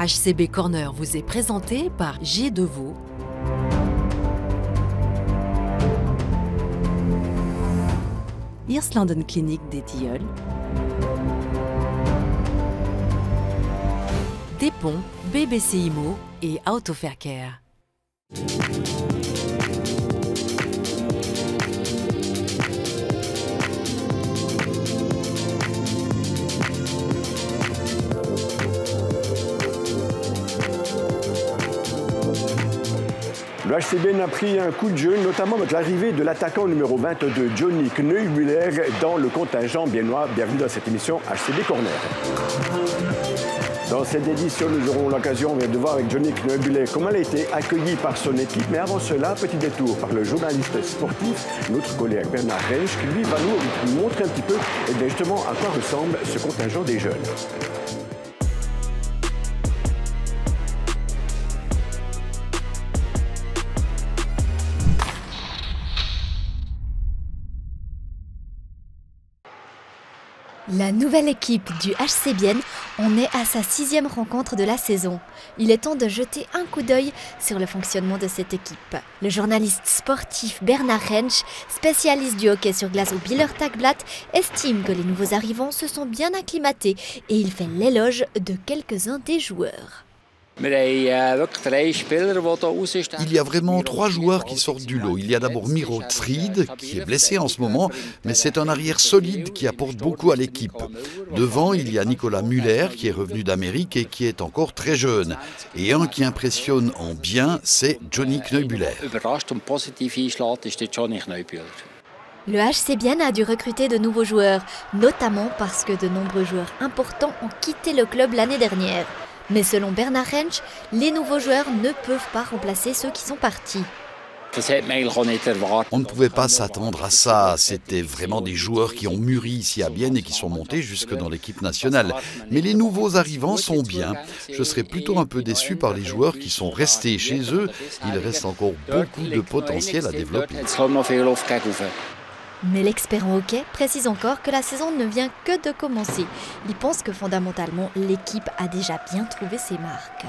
HCB Corner vous est présenté par J. Deveau, Hirslanden Clinique des Tilleuls, Dépont, BBC Immo et Autofaircare. Le HCB a pris un coup de jeune, notamment avec l'arrivée de l'attaquant numéro 22, Johnny Kneubühler, dans le contingent biennois. Bienvenue dans cette émission HCB Corner. Dans cette édition, nous aurons l'occasion de voir avec Johnny Kneubühler comment elle a été accueillie par son équipe. Mais avant cela, petit détour par le journaliste sportif, notre collègue Bernard Rensch, qui lui va nous montrer un petit peu justement à quoi ressemble ce contingent des jeunes. La nouvelle équipe du HC Bienne en est à sa 6e rencontre de la saison. Il est temps de jeter un coup d'œil sur le fonctionnement de cette équipe. Le journaliste sportif Bernard Rensch, spécialiste du hockey sur glace au Bieler Tagblatt, estime que les nouveaux arrivants se sont bien acclimatés et il fait l'éloge de quelques-uns des joueurs. Il y a vraiment 3 joueurs qui sortent du lot. Il y a d'abord Miro Tsried, qui est blessé en ce moment, mais c'est un arrière solide qui apporte beaucoup à l'équipe. Devant, il y a Nicolas Müller, qui est revenu d'Amérique et qui est encore très jeune. Et un qui impressionne en bien, c'est Johnny Kneubühler. Le HC Bienne a dû recruter de nouveaux joueurs, notamment parce que de nombreux joueurs importants ont quitté le club l'année dernière. Mais selon Bernard Rensch, les nouveaux joueurs ne peuvent pas remplacer ceux qui sont partis. On ne pouvait pas s'attendre à ça. C'était vraiment des joueurs qui ont mûri ici à Bienne et qui sont montés jusque dans l'équipe nationale. Mais les nouveaux arrivants sont bien. Je serais plutôt un peu déçu par les joueurs qui sont restés chez eux. Il reste encore beaucoup de potentiel à développer. Mais l'expert en hockey précise encore que la saison ne vient que de commencer. Il pense que fondamentalement, l'équipe a déjà bien trouvé ses marques.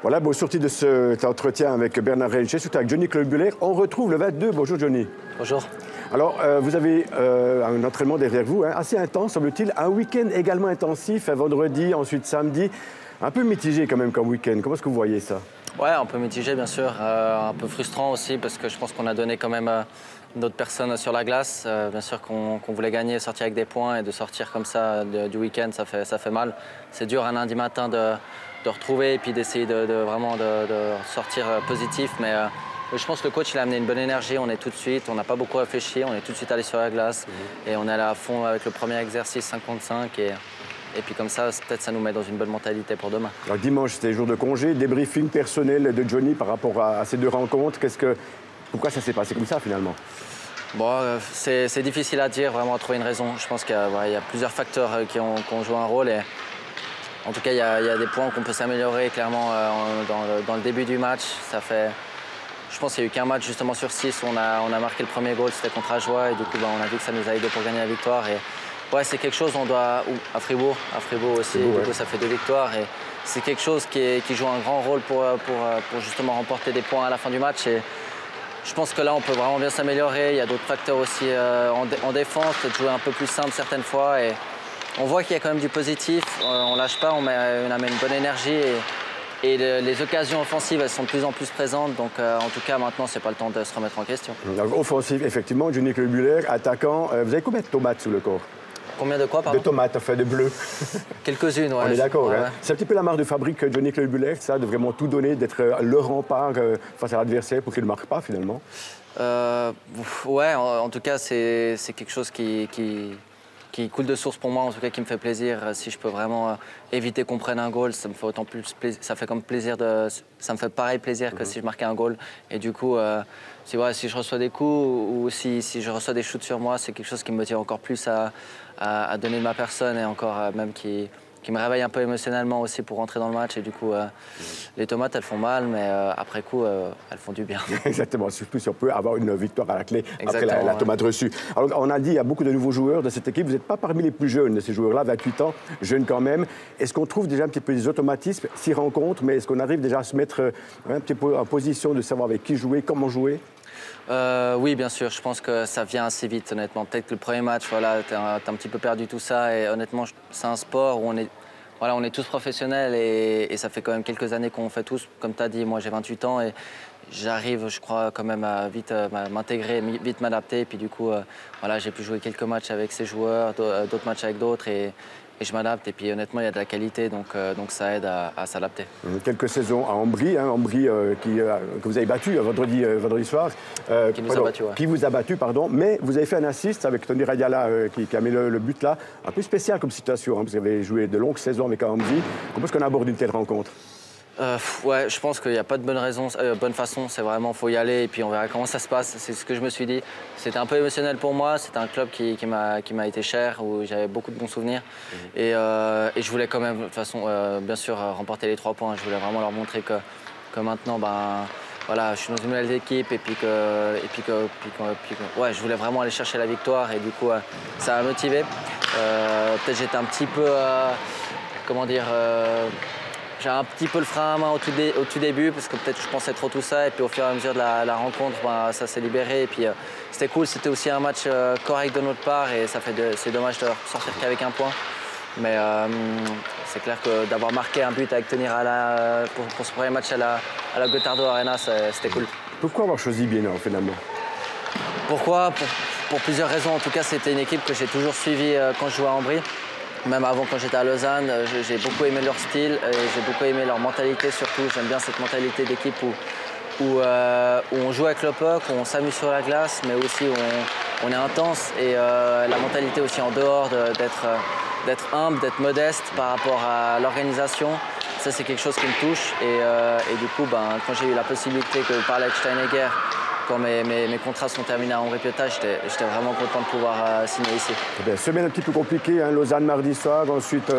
Voilà, bon, sortie de cet entretien avec Bernard Rensch, surtout avec Johnny Kneubühler, on retrouve le 22. Bonjour Johnny. Bonjour. Alors, vous avez un entraînement derrière vous, assez intense, semble-t-il. Un week-end également intensif, vendredi, ensuite samedi. Un peu mitigé quand même comme week-end. Comment est-ce que vous voyez ça ? Ouais, un peu mitigé bien sûr, un peu frustrant aussi parce que je pense qu'on a donné quand même d'autres personnes sur la glace. Bien sûr qu'on voulait gagner, sortir avec des points et de sortir comme ça du week-end, ça fait mal. C'est dur un lundi matin de retrouver et puis d'essayer vraiment de sortir positif. Mais je pense que le coach il a amené une bonne énergie, on est tout de suite, on n'a pas beaucoup réfléchi, on est tout de suite allé sur la glace et on est allé à fond avec le premier exercice 55 et puis comme ça, peut-être ça nous met dans une bonne mentalité pour demain. Alors dimanche, c'était jour de congé, débriefing personnel de Johnny par rapport à ces 2 rencontres. Pourquoi ça s'est passé comme ça finalement ? Bon, c'est difficile à dire, vraiment à trouver une raison. Je pense qu'il y a plusieurs facteurs qui ont joué un rôle. Et en tout cas, il y a des points qu'on peut s'améliorer clairement dans le début du match. Je pense qu'il n'y a eu qu'un match justement sur 6 où on a marqué le premier goal, c'était contre Ajoie. Et du coup, on a vu que ça nous a aidé pour gagner la victoire. Et ouais, c'est quelque chose, à Fribourg aussi, du coup ça fait 2 victoires et c'est quelque chose qui joue un grand rôle pour justement remporter des points à la fin du match et je pense que là on peut vraiment bien s'améliorer, il y a d'autres facteurs aussi en défense, peut-être jouer un peu plus simple certaines fois et on voit qu'il y a quand même du positif, on lâche pas, on amène une bonne énergie et les occasions offensives elles sont de plus en plus présentes donc en tout cas maintenant c'est pas le temps de se remettre en question. Alors, offensive effectivement, Johnny Kneubühler, attaquant, vous avez combien de tomates sous le corps ? Combien de quoi, pardon ? De tomates, enfin de bleu. Quelques-unes, ouais. On est d'accord, ouais. Hein. C'est un petit peu la marque de fabrique Johnny Kneubühler, ça, de vraiment tout donner, d'être le rempart face à l'adversaire pour qu'il ne marque pas finalement. Ouais, en tout cas, c'est quelque chose qui coule de source pour moi, en tout cas qui me fait plaisir. Si je peux vraiment éviter qu'on prenne un goal, ça me fait autant plus plaisir. Ça me fait pareil plaisir que si je marquais un goal. Et du coup, si je reçois des coups ou si je reçois des shoots sur moi, c'est quelque chose qui me motive encore plus à donner de ma personne et encore même qui me réveille un peu émotionnellement aussi pour rentrer dans le match. Et du coup, les tomates, elles font mal, mais après coup, elles font du bien. Exactement, surtout si on peut avoir une victoire à la clé Exactement, après la tomate reçue. Alors, on a dit, il y a beaucoup de nouveaux joueurs de cette équipe. Vous n'êtes pas parmi les plus jeunes de ces joueurs-là, 28 ans, jeunes quand même. Est-ce qu'on trouve déjà un petit peu des automatismes, 6 rencontres, mais est-ce qu'on arrive déjà à se mettre un petit peu en position de savoir avec qui jouer, comment jouer? Oui, bien sûr. Je pense que ça vient assez vite, honnêtement. Peut-être que le premier match, voilà, t'as un petit peu perdu tout ça. Et honnêtement, c'est un sport où on est tous professionnels et ça fait quand même quelques années qu'on fait tous. Comme tu as dit, moi j'ai 28 ans et j'arrive, je crois, quand même à vite m'intégrer, vite m'adapter. Et puis du coup, voilà, j'ai pu jouer quelques matchs avec ces joueurs, d'autres matchs avec d'autres. Et je m'adapte. Et puis honnêtement, il y a de la qualité, donc ça aide à s'adapter. Quelques saisons à Ambry, que vous avez battu vendredi soir. Qui vous a battu, pardon. Mais vous avez fait un assist avec Tony Radiala qui a mis le but là. Un peu spécial comme situation, parce que vous avez joué de longues saisons avec Ambry. Comment est-ce qu'on aborde une telle rencontre? Ouais, je pense qu'il n'y a pas de bonne façon. C'est vraiment, faut y aller et puis on verra comment ça se passe. C'est ce que je me suis dit. C'était un peu émotionnel pour moi. C'était un club qui m'a été cher, où j'avais beaucoup de bons souvenirs. Et je voulais quand même, de toute façon, bien sûr, remporter les 3 points. Je voulais vraiment leur montrer que maintenant, voilà, je suis dans une nouvelle équipe et puis ouais, je voulais vraiment aller chercher la victoire et du coup, ça m'a motivé. Peut-être j'étais un petit peu, comment dire. J'avais un petit peu le frein à main au tout début parce que peut-être je pensais trop tout ça et puis au fur et à mesure de la rencontre, ça s'est libéré et puis c'était cool, c'était aussi un match correct de notre part et c'est dommage de sortir qu'avec un point. Mais c'est clair que d'avoir marqué un but avec Tony Radiala pour ce premier match à la Gotardo Arena, c'était cool. Pourquoi avoir choisi Bienor finalement? Pourquoi? Pour plusieurs raisons. En tout cas, c'était une équipe que j'ai toujours suivie quand je jouais à Ambry. Même avant, quand j'étais à Lausanne, j'ai beaucoup aimé leur style, j'ai beaucoup aimé leur mentalité surtout. J'aime bien cette mentalité d'équipe où on joue avec le puck, où on s'amuse sur la glace, mais aussi où on est intense. Et la mentalité aussi en dehors d'être humble, d'être modeste par rapport à l'organisation. Ça, c'est quelque chose qui me touche. Et du coup, quand j'ai eu la possibilité de parler avec Steinegger, quand mes contrats sont terminés à Ambry Piotta, j'étais vraiment content de pouvoir signer ici. Bien, semaine un petit peu compliquée, hein, Lausanne mardi soir, ensuite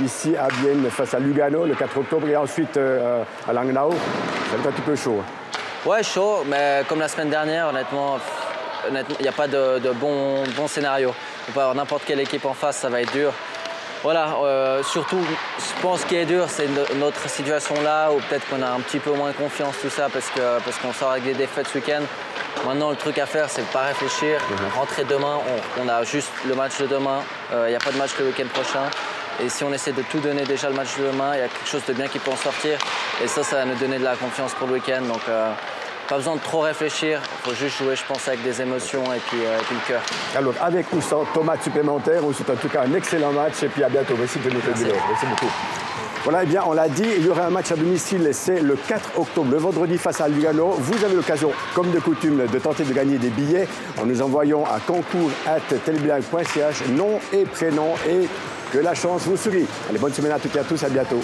ici à Bienne face à Lugano le 4 octobre et ensuite à Langnau. Ça va être un petit peu chaud. Ouais, chaud, mais comme la semaine dernière, honnêtement, il n'y a pas de bon scénario. On peut avoir n'importe quelle équipe en face, ça va être dur. Voilà, surtout, je pense ce qui est dur, c'est notre situation là, où peut-être qu'on a un petit peu moins confiance, tout ça, parce qu'on sort avec des défaites ce week-end. Maintenant, le truc à faire, c'est de ne pas réfléchir, rentrer demain, on a juste le match de demain, il n'y a pas de match le week-end prochain. Et si on essaie de tout donner déjà le match de demain, il y a quelque chose de bien qui peut en sortir. Et ça va nous donner de la confiance pour le week-end. Donc, pas besoin de trop réfléchir, il faut juste jouer, je pense, avec des émotions et puis le cœur. Alors, avec ou sans tomates supplémentaires, on vous souhaite en tout cas un excellent match et puis à bientôt. Merci de notre vidéo. Merci beaucoup. Voilà, eh bien, on l'a dit, il y aura un match à domicile, c'est le 4 octobre, le vendredi face à Lugano. Vous avez l'occasion, comme de coutume, de tenter de gagner des billets en nous envoyant à concours@telebilag.ch nom et prénom et que la chance vous sourie. Allez, bonne semaine à toutes et à tous, à bientôt.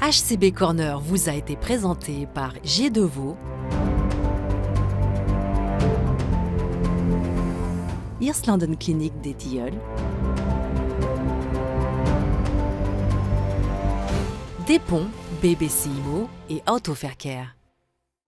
HCB Corner vous a été présenté par Gier de Vaux, Hirslanden Clinique des Tilleuls, Despont, BBC Immo et Autoverkehr.